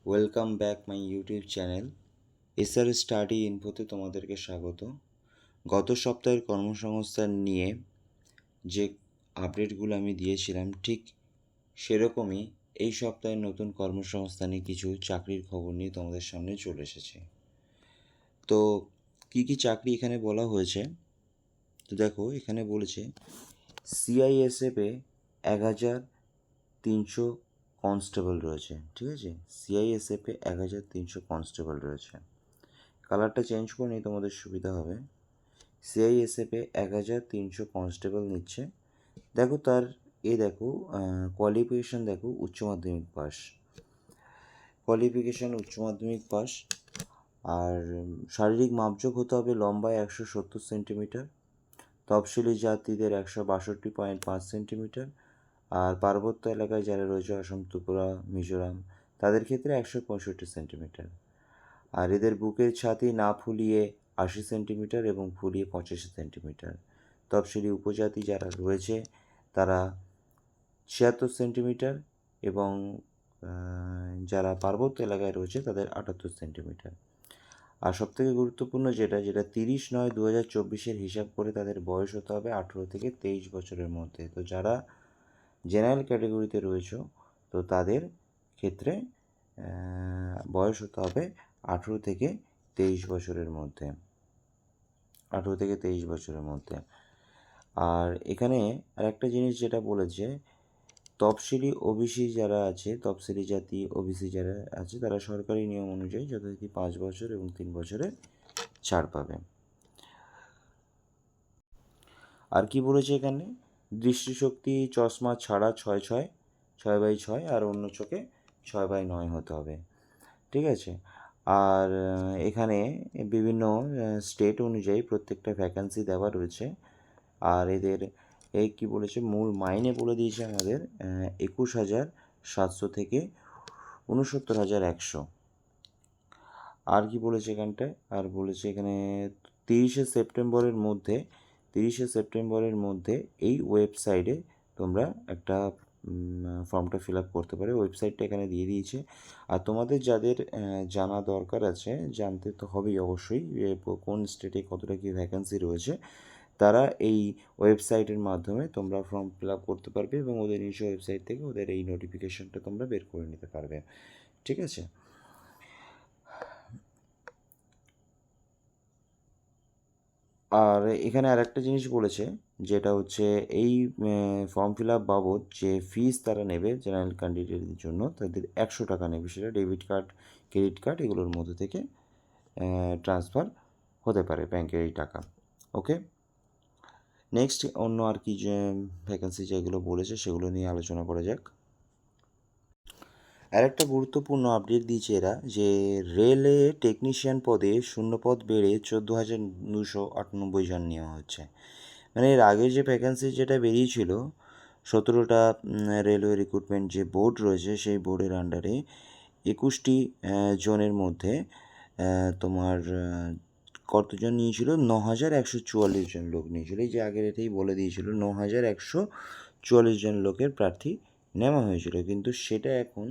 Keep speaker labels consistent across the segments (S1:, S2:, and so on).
S1: Welcome back my YouTube channel SR study ইনফোতে তোমাদেরকে স্বাগত। গত সপ্তাহের কর্মসংস্থান নিয়ে যে আপডেটগুলো আমি দিয়েছিলাম ঠিক সেরকমই এই সপ্তাহের নতুন কর্মসংস্থানে কিছু চাকরির খবর নিয়ে তোমাদের সামনে চলে এসেছে। তো কী কী চাকরি এখানে বলা হয়েছে, তো দেখো এখানে বলেছে সিআইএসএফে 1300 কনস্টেবল রয়েছে। ঠিক আছে, সিআইএসএফে 1300 কনস্টেবল রয়েছে। কালারটা চেঞ্জ করে নিই, তোমাদের সুবিধা হবে। সিআইএসএফে 1300 কনস্টেবল নিচ্ছে। দেখো তার দেখো কোয়ালিফিকেশান দেখো, উচ্চ মাধ্যমিক পাস, উচ্চ মাধ্যমিক পাস। আর শারীরিক মাপযোগ হতে হবে লম্বায় 170 সেন্টিমিটার, তফসিলি জাতিদের 162.5 সেন্টিমিটার, আর পার্বত্য এলাকায় যারা রয়েছে অসম, ত্রিপুরা, মিজোরাম, তাদের ক্ষেত্রে 165 সেন্টিমিটার। আর এদের বুকের ছাতি না ফুলিয়ে 80 সেন্টিমিটার এবং ফুলিয়ে 85 সেন্টিমিটার। তফসিলি উপজাতি যারা রয়েছে তারা 76 সেন্টিমিটার এবং যারা পার্বত্য এলাকায় রয়েছে তাদের 78 সেন্টিমিটার। আর সবথেকে গুরুত্বপূর্ণ যেটা 30/9/2024 হিসাব করে তাদের বয়স হতে হবে 18 থেকে 23 বছরের মধ্যে। তো যারা জেনারেল ক্যাটাগরিতে রয়েছে তো তাদের ক্ষেত্রে বয়স হতে হবে 18 থেকে 23 বছরের মধ্যে, 18 থেকে 23 বছরের মধ্যে। আর এখানে আরেকটা জিনিস যেটা বলেছে, তফসিলি ওবিসি যারা আছে, তফসিলি জাতি ওবিসি যারা আছে তারা সরকারি নিয়ম অনুযায়ী যথারীতি 5 বছর এবং 3 বছরের ছাড় পাবে। আর কি বলেছে এখানে, দৃষ্টিশক্তি চশমা ছাড়া 6/6 আর অন্য চোখে 6/9 হতে হবে। ঠিক আছে। আর এখানে বিভিন্ন স্টেট অনুযায়ী প্রত্যেকটা ভ্যাকান্সি দেওয়া রয়েছে। আর এদের কি বলেছে, মূল মাইনে বলে দিয়েছে আমাদের 21,700 থেকে 69,100। আর কি বলেছে এখানটায়, আর বলেছে এখানে 30শে সেপ্টেম্বরের মধ্যে এই ওয়েবসাইটে তোমরা একটা ফর্মটা ফিল আপ করতে পারে। ওয়েবসাইটটা এখানে দিয়ে দিয়েছে। আর তোমাদের যাদের জানা দরকার আছে, জানতে তো হবেই অবশ্যই কোন স্টেটে কতটা কী ভ্যাকেন্সি রয়েছে, তারা এই ওয়েবসাইটের মাধ্যমে তোমরা ফর্ম ফিল আপ করতে পারবে এবং ওদের নিজস্ব ওয়েবসাইট থেকে ওদের এই নোটিফিকেশনটা তোমরা বের করে নিতে পারবে। ঠিক আছে। আর এখানে আরেকটা জিনিস বলেছে, যেটা হচ্ছে এই ফর্ম ফিল আপ বাবদ যে ফিস তারা নেবে জেনারেল ক্যান্ডিডেটদের জন্য, তাদের 100 টাকা নেবে। সেটা ডেবিট কার্ড, ক্রেডিট কার্ড এগুলোর মধ্যে থেকে ট্রান্সফার হতে পারে ব্যাংকের এই টাকা। ওকে, নেক্সট অন্য আর কি যে ভ্যাকেন্সি যেগুলো বলেছে সেগুলো নিয়ে আলোচনা করা যাক। আর একটা গুরুত্বপূর্ণ আপডেট দিয়েছে এরা, যে রেলে টেকনিশিয়ান পদে শূন্যপদ বেড়ে 14,298 জন নেওয়া হচ্ছে। মানে এর আগে যে ভ্যাকেন্সি যেটা বেরিয়েছিল 17টা রেলওয়ে রিক্রুটমেন্ট যে বোর্ড রয়েছে সেই বোর্ডের আন্ডারে 21টি জনের মধ্যে তোমার কতজন নিয়েছিল, 9,144 জন লোক নিয়েছিল। এই যে আগের এটাই বলে দিয়েছিল 9,144 জন লোকের প্রার্থী নেওয়া হয়েছিল, কিন্তু সেটা এখন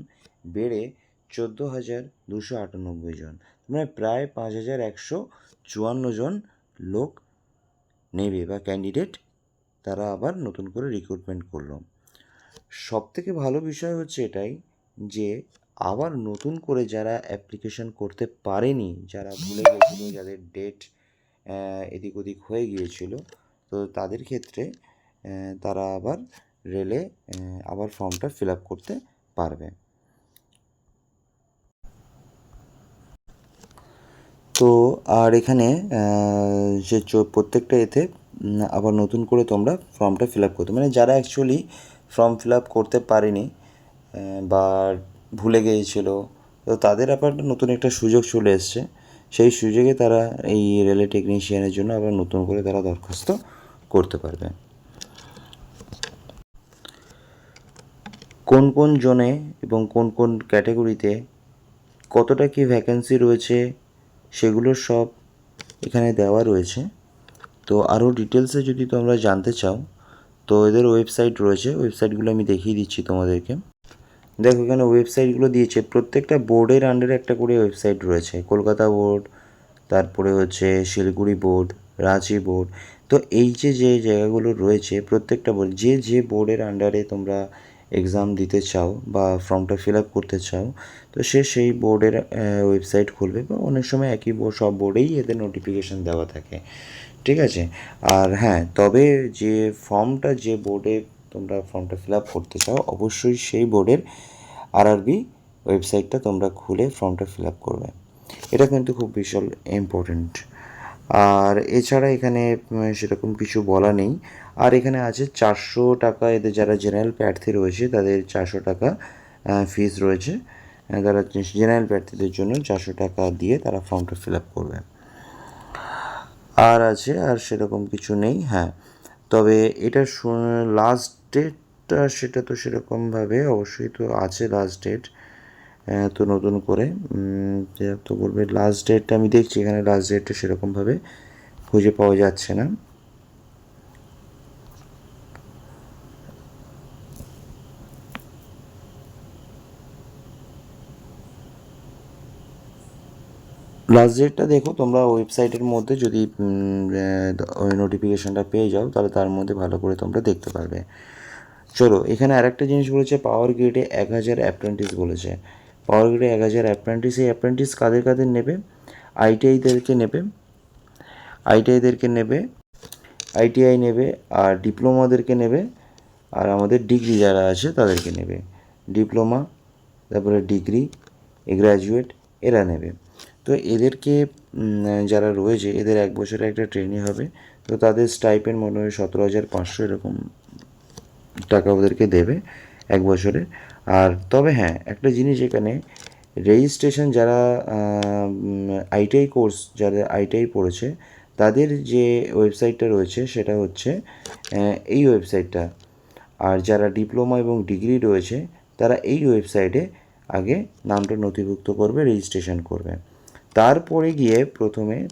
S1: বেড়ে 14,298 জন, মানে প্রায় 5,154 জন লোক নেবে বা ক্যান্ডিডেট তারা আবার নতুন করে রিক্রুটমেন্ট করলো। সবথেকে ভালো বিষয় হচ্ছে এটাই যে আবার নতুন করে যারা অ্যাপ্লিকেশন করতে পারেনি, যারা ভুলে গেছিলো, যাদের ডেট এদিক ওদিক হয়ে গিয়েছিল, তো তাদের ক্ষেত্রে তারা আবার রেলে আবার ফর্মটা ফিল আপ করতে পারবে। তো আর এখানে যে প্রত্যেকটা এতে আবার নতুন করে তোমরা ফর্মটা ফিল আপ করতে, মানে যারা অ্যাকচুয়ালি ফর্ম ফিল আপ করতে পারেনি বা ভুলে গিয়েছিলো, তো তাদের আবার নতুন একটা সুযোগ চলে এসছে। সেই সুযোগে তারা এই রেলে টেকনিশিয়ানের জন্য আবার নতুন করে তারা দরখাস্ত করতে পারবে। কোন কোন জোনে এবং কোন কোন ক্যাটাগরিতে কতটা কি ভ্যাকেন্সি রয়েছে সেগুলো সব এখানে দেওয়া রয়েছে। তো আরও ডিটেলসে যদি তোমরা জানতে চাও তো এদের ওয়েবসাইট রয়েছে, ওয়েবসাইটগুলো আমি দেখিয়ে দিচ্ছি তোমাদেরকে। দেখো এখানে ওয়েবসাইটগুলো দিয়েছে, প্রত্যেকটা বোর্ডের আন্ডারে একটা করে ওয়েবসাইট রয়েছে। কলকাতা বোর্ড, তারপরে হচ্ছে শিলিগুড়ি বোর্ড, রাঁচি বোর্ড। তো এই যে যে জায়গাগুলো রয়েছে প্রত্যেকটা বোর্ড, যে যে বোর্ডের আন্ডারে তোমরা এক্সাম দিতে চাও বা ফর্মটা ফিল আপ করতে চাও, তো সে সেই বোর্ডের ওয়েবসাইট খুলবে, বা অনেক সময় একই বোর্ড, সব বোর্ডেই এদের নোটিফিকেশান দেওয়া থাকে, ঠিক আছে। আর হ্যাঁ, তবে যে ফর্মটা, যে বোর্ডে তোমরা ফর্মটা ফিল আপ করতে চাও, অবশ্যই সেই বোর্ডের আরআরবি ওয়েবসাইটটা তোমরা খুলে ফর্মটা ফিল আপ করবে। এটা কিন্তু খুব বিশাল ইম্পর্টেন্ট। আর এছাড়া এখানে সেরকম কিছু বলা নেই। আর এখানে আছে 400 টাকা, এদের যারা জেনারেল প্রার্থী রয়েছে তাদের 400 টাকা ফিস রয়েছে। তারা জেনারেল প্রার্থীদের জন্য 400 টাকা দিয়ে তারা ফর্মটা ফিল আপ করবে। আর আছে, আর সেরকম কিছু নেই। হ্যাঁ, তবে এটা লাস্ট ডেটটা সেটা তো সেরকমভাবে অবশ্যই তো আছে লাস্ট ডেট, তো নতুন করে তো বলবে লাস্ট ডেটটা, আমি দেখছি এখানে লাস্ট ডেটটা সেরকমভাবে খুঁজে পাওয়া যাচ্ছে না। লাস্ট ডেটটা দেখো তোমরা ওয়েবসাইটের মধ্যে, যদি ওই নোটিফিকেশানটা পেয়ে যাও তাহলে তার মধ্যে ভালো করে তোমরা দেখতে পারবে। চলো, এখানে আরেকটা জিনিস বলেছে, পাওয়ার গ্রিডে 1000 অ্যাপ্রেন্টিস বলেছে। পাওয়ার গ্রিডে 1000 অ্যাপ্রেন্টিস, এই অ্যাপ্রেন্টিস কাদের কাদের নেবে? আইটিআইদেরকে নেবে, আইটিআইদেরকে নেবে, আইটিআই নেবে, আর ডিপ্লোমাদেরকে নেবে, আর আমাদের ডিগ্রি যারা আছে তাদেরকে নেবে। ডিপ্লোমা, তারপরে ডিগ্রি, গ্র্যাজুয়েট, এরা নেবে। তো এদেরকে যারা রয়েছে এদের 1 বছরে একটা ট্রেনিং হবে। তো তাদের স্টাইপেন্ড মনে হয় 17,500 এরকম টাকা ওদেরকে দেবে 1 বছরে। আর তবে হ্যাঁ, একটা জিনিস এখানে, রেজিস্ট্রেশন যারা আইটিআই কোর্স, যারা আইটিআই পড়েছে তাদের যে ওয়েবসাইটটা রয়েছে সেটা হচ্ছে এই ওয়েবসাইটটা। আর যারা ডিপ্লোমা এবং ডিগ্রি রয়েছে তারা এই ওয়েবসাইটে আগে নামটা নথিভুক্ত করবে, রেজিস্ট্রেশন করবে। তারপরে গিয়ে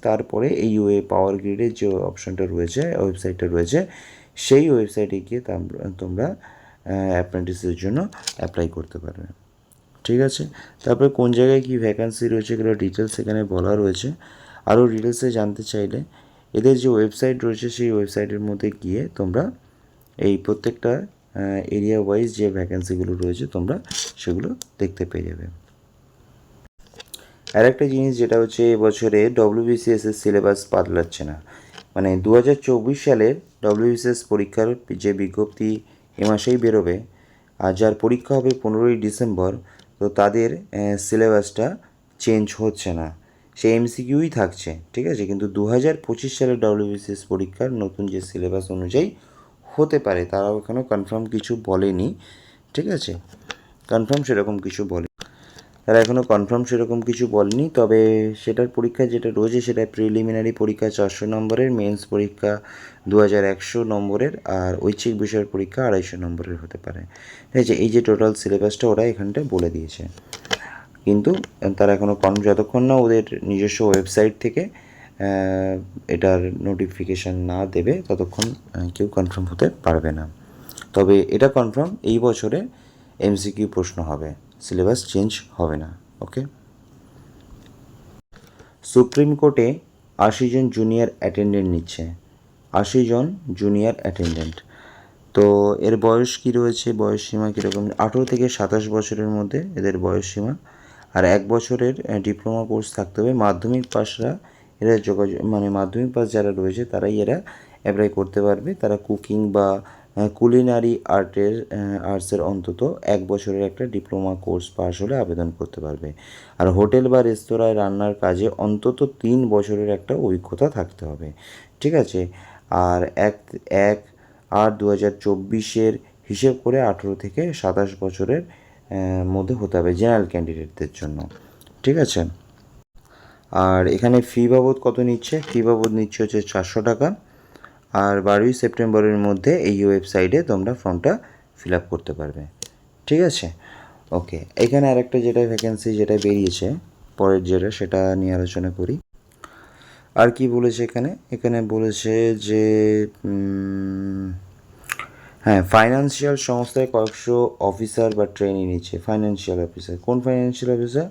S1: তারপরে এই পাওয়ার গ্রিডের যে অপশানটা রয়েছে, ওয়েবসাইটটা রয়েছে, সেই ওয়েবসাইটে গিয়ে তোমরা অ্যাপ্রেন্টিসের জন্য অ্যাপ্লাই করতে পারবে, ঠিক আছে। তারপরে কোন জায়গায় কী ভ্যাকান্সি রয়েছে এগুলো ডিটেলস এখানে বলা রয়েছে। আরও ডিটেলসে জানতে চাইলে এদের যে ওয়েবসাইট রয়েছে সেই ওয়েবসাইটের মধ্যে গিয়ে তোমরা এই প্রত্যেকটা এরিয়া ওয়াইজ যে ভ্যাকেন্সিগুলো রয়েছে তোমরা সেগুলো দেখতে পেয়ে যাবে। আর একটা জিনিস যেটা হচ্ছে, এবছরে ডব্লিউবিসিএসের সিলেবাস পাল্টাচ্ছে না। মানে 2024 সালের ডব্লিউবিসিএস পরীক্ষার যে বিজ্ঞপ্তি এ মাসেই বেরোবে, আর যার পরীক্ষা হবে 15ই ডিসেম্বর, তো তাদের সিলেবাসটা চেঞ্জ হচ্ছে না, সে এমসিকিউই থাকছে, ঠিক আছে। কিন্তু 2025 সালের ডব্লিউবিসিএস পরীক্ষার নতুন যে সিলেবাস অনুযায়ী হতে পারে, তারাও এখনও কনফার্ম কিছু বলেনি, ঠিক আছে। কনফার্ম সেরকম কিছু বলে, তারা এখনও কনফার্ম সেরকম কিছু বলেনি। তবে সেটার পরীক্ষা যেটা রয়েছে সেটা প্রিলিমিনারি পরীক্ষা 400 নম্বরের, মেন্স পরীক্ষা 2100 নম্বরের, আর ঐচ্ছিক বিষয়ের পরীক্ষা 250 নম্বরের হতে পারে, ঠিক আছে। এই যে টোটাল সিলেবাসটা ওরা এখানটায় বলে দিয়েছে, কিন্তু তারা এখনও যতক্ষণ না ওদের নিজস্ব ওয়েবসাইট থেকে এটার নোটিফিকেশান না দেবে ততক্ষণ কেউ কনফার্ম হতে পারবে না। তবে এটা কনফার্ম, এই বছরে এমসিকিউ প্রশ্ন হবে, সিলেবাস চেঞ্জ হবে না, ওকে। সুপ্রিম কোর্টে 80 জন জুনিয়র অ্যাটেন্ডেন্ট নিচ্ছে, 80 জন জুনিয়র অ্যাটেন্ডেন্ট। তো এর বয়স কী রয়েছে, বয়স সীমা কীরকম? 18 থেকে 27 বছরের মধ্যে এদের বয়স সীমা। আর 1 বছরের ডিপ্লোমা কোর্স থাকতে হবে। মাধ্যমিক পাসরা এরা মাধ্যমিক পাস যারা রয়েছে তারাই এরা অ্যাপ্লাই করতে পারবে। তারা কুকিং বা কুলিনারি আর্টসের অন্তত 1 বছরের একটা ডিপ্লোমা কোর্স পাস হলে আবেদন করতে পারবে। আর হোটেল বা রেস্তোরাঁয় রান্নার কাজে অন্তত 3 বছরের একটা অভিজ্ঞতা থাকতে হবে, ঠিক আছে। আর 1/8/2024 হিসেব করে 18 থেকে 27 বছরের মধ্যে হতে হবে জেনারেল ক্যান্ডিডেটদের জন্য, ঠিক আছে। আর এখানে ফি বাবদ কত নিচ্ছে? ফি বাবদ নিচ্ছে হচ্ছে 400 টাকা। আর 12ই সেপ্টেম্বরের মধ্যে এই ওয়েবসাইটে তোমরা ফর্মটা ফিল আপ করতে পারবে, ঠিক আছে। ওকে, এখানে আরেকটা যেটা ভ্যাকেন্সি যেটা বেরিয়েছে পরের যেটা, সেটা নিয়ে আলোচনা করি। আর কি বলেছে এখানে? এখানে বলেছে যে হ্যাঁ, ফাইন্যান্সিয়াল সংস্থায় কয়েকশো অফিসার বা ট্রেনি নিচ্ছে। ফাইন্যান্সিয়াল অফিসার, কোন financial officer?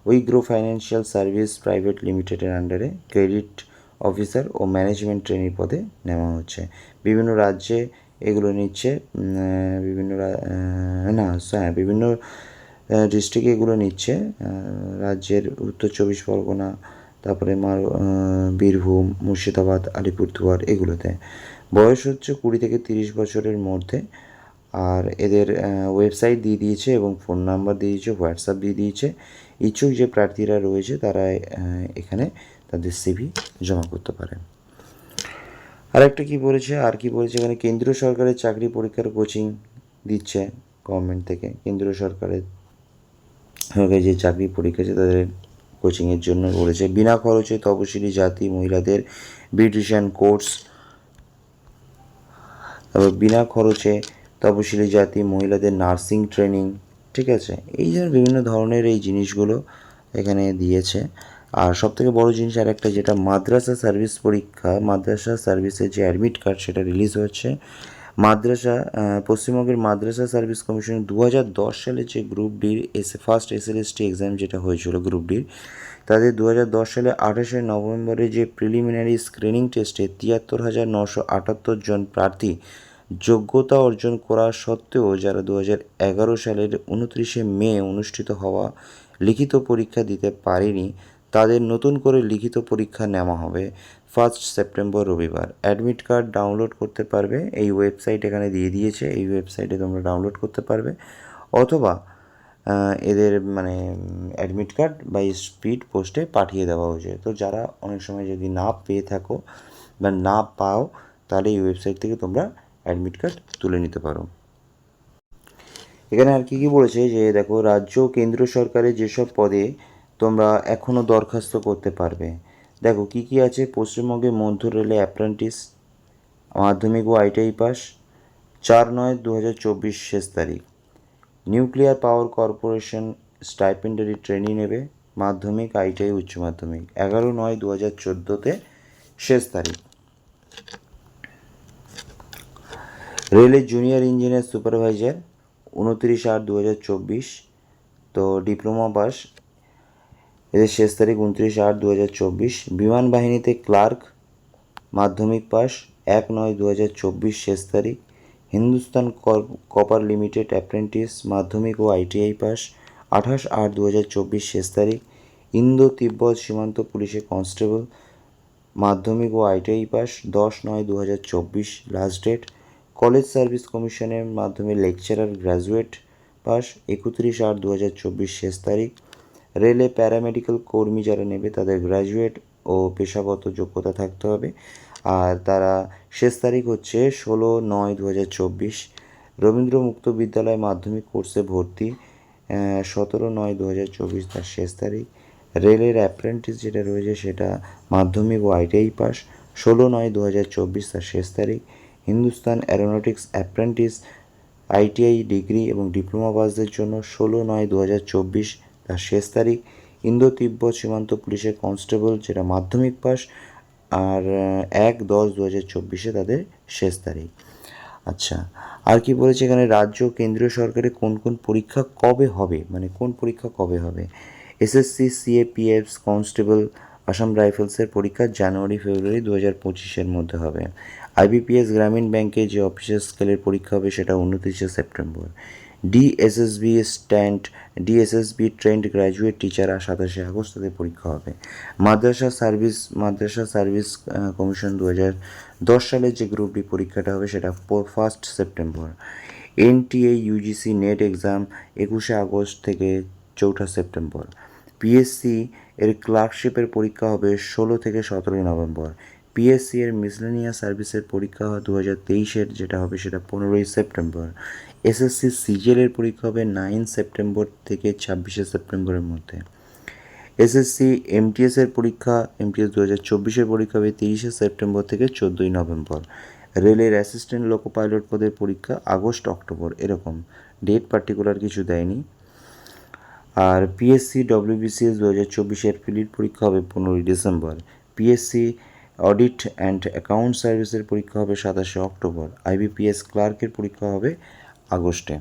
S1: WeGrow financial service private লিমিটেডের আন্ডারে ক্রেডিট অফিসার ও ম্যানেজমেন্ট ট্রেনির পদে নেওয়া হচ্ছে। বিভিন্ন রাজ্যে এগুলো নিচ্ছে, বিভিন্ন ডিস্ট্রিক্টে এগুলো নিচ্ছে। রাজ্যের উত্তর চব্বিশ পরগনা, তারপরে বীরভূম, মুর্শিদাবাদ, আলিপুরদুয়ার এগুলোতে। বয়স হচ্ছে 20 থেকে 30 বছরের মধ্যে। আর এদের ওয়েবসাইট দিয়ে দিয়েছে এবং ফোন নাম্বার দিয়ে দিয়েছে, হোয়াটসঅ্যাপ দিয়ে দিয়েছে। ইচ্ছুক যে প্রার্থীরা রয়েছে তারা এখানে তাদের সিভি জমা করতে পারে। আর একটা কী বলেছে, এখানে কেন্দ্রীয় সরকারের চাকরি পরীক্ষার কোচিং দিচ্ছে গভর্নমেন্ট থেকে। কেন্দ্রীয় সরকারের যে চাকরি পরীক্ষা আছে তাদের কোচিংয়ের জন্য বলেছে। বিনা খরচে তপশিলি জাতি মহিলাদের বিউটিশিয়ান কোর্স, তারপর বিনা খরচে তপশিলি জাতি মহিলাদের নার্সিং ট্রেনিং, ঠিক আছে। এই যে বিভিন্ন ধরনের এই জিনিসগুলো এখানে দিয়েছে। আর সবথেকে বড় জিনিস আর একটা, যেটা মাদ্রাসা সার্ভিস পরীক্ষা, মাদ্রাসা সার্ভিসের যে অ্যাডমিট কার্ড সেটা রিলিজ হচ্ছে। পশ্চিমবঙ্গের মাদ্রাসা সার্ভিস কমিশন 2010 সালে যে গ্রুপ ডির ফার্স্ট SLST এক্সাম যেটা হয়েছিল গ্রুপ ডির, তাদের 2010 সালে 28শে নভেম্বরে যে প্রিলিমিনারি স্ক্রিনিং টেস্টে 73,978 জন প্রার্থী যোগ্যতা অর্জন করা সত্ত্বেও যারা 2011 সালের 29শে মে অনুষ্ঠিত হওয়া লিখিত পরীক্ষা দিতে পারেনি, তাদের নতুন করে লিখিত পরীক্ষা নেওয়া হবে 1 সেপ্টেম্বর রবিবার। অ্যাডমিট কার্ড ডাউনলোড করতে পারবে, এই ওয়েবসাইট এখানে দিয়ে দিয়েছে, এই ওয়েবসাইটে তোমরা ডাউনলোড করতে পারবে, অথবা এদের অ্যাডমিট কার্ড বাই স্পিড পোস্টে পাঠিয়ে দেওয়া হয়েছে। তো যারা অনেক সময় যদি না পেয়ে থাকো বা না পাও, তাহলে এই ওয়েবসাইট থেকে তোমরা অ্যাডমিট কার্ড তুলে নিতে পারো। এখানে আর কি বলেছে যে দেখো, রাজ্য ও কেন্দ্রীয় সরকারের যেসব পদে তোমরা এখনও দরখাস্ত করতে পারবে। দেখো কি কি আছে। পশ্চিমবঙ্গে মধ্য রেলে অ্যাপ্রেন্টিস, মাধ্যমিক ও ITI পাস, 4/9/2024 শেষ তারিখ। নিউক্লিয়ার পাওয়ার কর্পোরেশন স্টাইপেন্ডারি ট্রেনিং নেবে, মাধ্যমিক, ITI, উচ্চ মাধ্যমিক, 11/9/2014 শেষ তারিখ। রেলের জুনিয়র ইঞ্জিনিয়ার সুপারভাইজার 29/8/2024, তো ডিপ্লোমা পাস, এদের শেষ তারিখ 29/8/2024। বিমান বাহিনীতে ক্লার্ক, মাধ্যমিক পাস, 1/9/2024 শেষ তারিখ। হিন্দুস্তান কপার লিমিটেড অ্যাপ্রেন্টিস, মাধ্যমিক ও ITI পাস, 28/8/2024 শেষ তারিখ। ইন্দো তিব্বত সীমান্ত পুলিশে কনস্টেবল, মাধ্যমিক ও ITI পাস, 10/9/2024 লাস্ট ডেট। কলেজ সার্ভিস কমিশনের মাধ্যমে লেকচারার গ্র্যাজুয়েট পাস, 31/8/2024 শেষ তারিখ। রেলে প্যারামেডিক্যাল কর্মী যারা নেবে তাদের গ্র্যাজুয়েট ও পেশাগত যোগ্যতা থাকতে হবে, আর তারা শেষ তারিখ হচ্ছে 16/9/2024। রবীন্দ্র মুক্ত বিদ্যালয় মাধ্যমিক কোর্সে ভর্তি, 17/9/2024 তার শেষ তারিখ। রেলের অ্যাপ্রেন্টিস যেটা রয়েছে সেটা মাধ্যমিক ও ITI পাস, 16/9/2024 তার শেষ তারিখ। Hindustan Aeronautics apprentice, ITI degree এবং ডিপ্লোমা পাসদের জন্য 16/9/2024 তার শেষ তারিখ। ইন্দো তিব্বত সীমান্ত পুলিশের কনস্টেবল যেটা মাধ্যমিক পাস, আর 1/10/2024 তাদের শেষ তারিখ। আচ্ছা, আর কি বলেছে এখানে, রাজ্য কেন্দ্রীয় সরকারের কোন কোন পরীক্ষা কবে হবে, কোন পরীক্ষা কবে হবে। SSC CAPF কনস্টেবল আসাম রাইফেলসের পরীক্ষা জানুয়ারি-ফেব্রুয়ারি 2025-এর মধ্যে হবে। IBPS গ্রামীণ ব্যাংকে যে অফিসার স্কেলের পরীক্ষা হবে সেটা 29শে September. DSSB trained graduate teacher 27শে আগস্ট তাদের পরীক্ষা হবে। মাদ্রাসা সার্ভিস কমিশন 2010 সালের যে গ্রুপ ডি পরীক্ষাটা হবে সেটা 1 September. NTA UGC NET exam 21শে আগস্ট থেকে 4 সেপ্টেম্বর। PSC এর ক্লার্কশিপের পরীক্ষা হবে 16 থেকে 17 নভেম্বর। PSC এর মিসলেনিয়াস সার্ভিসের পরীক্ষা 2023-এর যেটা হবে সেটা 15 সেপ্টেম্বর। SSC CGL এর পরীক্ষা হবে 9 সেপ্টেম্বর থেকে 26শে সেপ্টেম্বরের মধ্যে। SSC MTS এর পরীক্ষা, MTS 2024-এর পরীক্ষা হবে 30শে সেপ্টেম্বর থেকে 14ই নভেম্বর। রেলের অ্যাসিস্ট্যান্ট লোকো পাইলট পদের পরীক্ষা আগস্ট-অক্টোবর, এরকম ডেট পার্টিকুলার কিছু দেয়নি। আর PSC WBCS 2024-এর ফিলিট পরীক্ষা হবে 15ই December. PSC audit and account সার্ভিসের পরীক্ষা হবে 27শে অক্টোবর। IBPS ক্লার্কের পরীক্ষা হবে আগস্টে।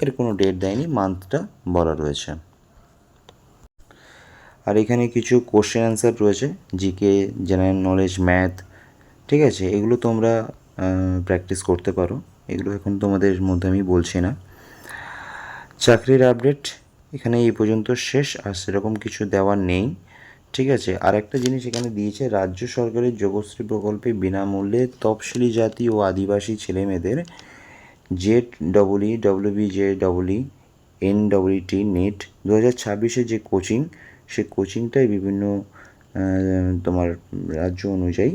S1: এর কোনো ডেট দেয়নি, মান্থটা বলা রয়েছে। আর এখানে কিছু কোশ্চেন অ্যান্সার রয়েছে, জিকে, জেনারেল নলেজ, ম্যাথ, ঠিক আছে? এগুলো তোমরা প্র্যাকটিস করতে পারো, এগুলো এখন তোমাদের মধ্যে আমি বলছি না। চাকরির আপডেট এখানে এই পর্যন্ত শেষ, আর সেরকম কিছু দেওয়ার নেই, ঠিক আছে? আর একটা জিনিস এখানে দিয়েছে, রাজ্য সরকারের যোগশ্রী প্রকল্পে বিনামূল্যে তফসিলি জাতি ও আদিবাসী ছেলেমেয়েদের JEE, NEET নেট 2026 যে কোচিং, সে কোচিংটাই বিভিন্ন তোমার রাজ্য অনুযায়ী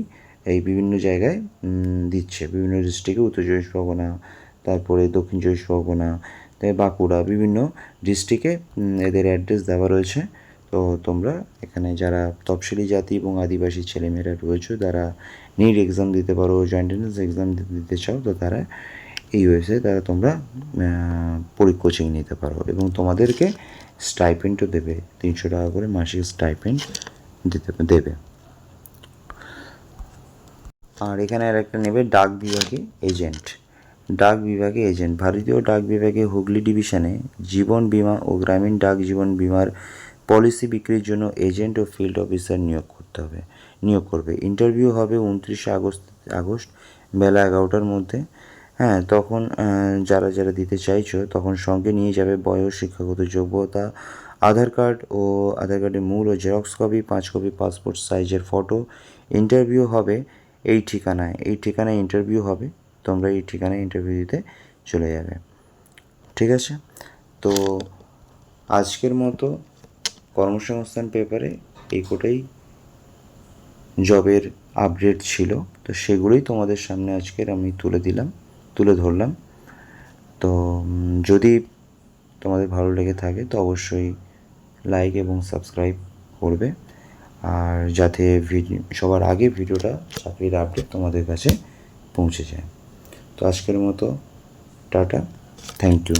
S1: এই বিভিন্ন জায়গায় দিচ্ছে, বিভিন্ন ডিস্ট্রিক্টে, উত্তর চব্বিশ পরগনা, তারপরে দক্ষিণ চব্বিশ পরগনা, তাই বাঁকুড়া, বিভিন্ন ডিস্ট্রিক্টে এদের অ্যাড্রেস দেওয়া রয়েছে। তো তোমরা এখানে যারা তফসিলি জাতি এবং আদিবাসী ছেলেমেয়েরা রয়েছে, তারা নিট এক্সাম দিতে পারো, জয়েন্ট এন্ট্রান্স এক্সাম দিতে চাও, তো তারা এই ওয়েবসাইটে তারা তোমরা কোচিং নিতে পারো, এবং তোমাদেরকে স্টাইপেন্ডও দেবে, 300 টাকা করে মাসিক স্টাইপেন্ড দেবে। আর এখানে আর একটা নেবে ডাক বিভাগে এজেন্ট। ভারতীয় ডাক বিভাগে হুগলি ডিভিশনে জীবন বিমা ও গ্রামীণ ডাক জীবন বিমার পলিসি বিক্রির জন্য এজেন্ট ও ফিল্ড অফিসার নিয়োগ করবে। ইন্টারভিউ হবে 29 আগস্ট বেলা 11টার মধ্যে। হ্যাঁ, তখন যারা দিতে চাইছো, তখন সঙ্গে নিয়ে যাবে বয়স, শিক্ষাগত যোগ্যতা, আধার কার্ড ও আধার কার্ডের মূল ও জেরক্স কপি, 5 কপি পাসপোর্ট সাইজের ফটো। ইন্টারভিউ হবে এই ঠিকানায় ইন্টারভিউ হবে, তোমরা এই ঠিকানায় ইন্টারভিউ দিতে চলে যাবে, ঠিক আছে? তো আজকের মতো কর্মসংস্থান পেপারে এই কোটাই জবের আপডেট ছিল, তো সেগুলোই তোমাদের সামনে আজকের আমি তুলে ধরলাম। তো যদি তোমাদের ভালো লেগে থাকে তো অবশ্যই লাইক এবং সাবস্ক্রাইব করবে, আর যাতে সবার আগে ভিডিওটা চাকরির আপডেট তোমাদের কাছে পৌঁছে যায়। তো আজকের মতো টাটা, থ্যাংক ইউ।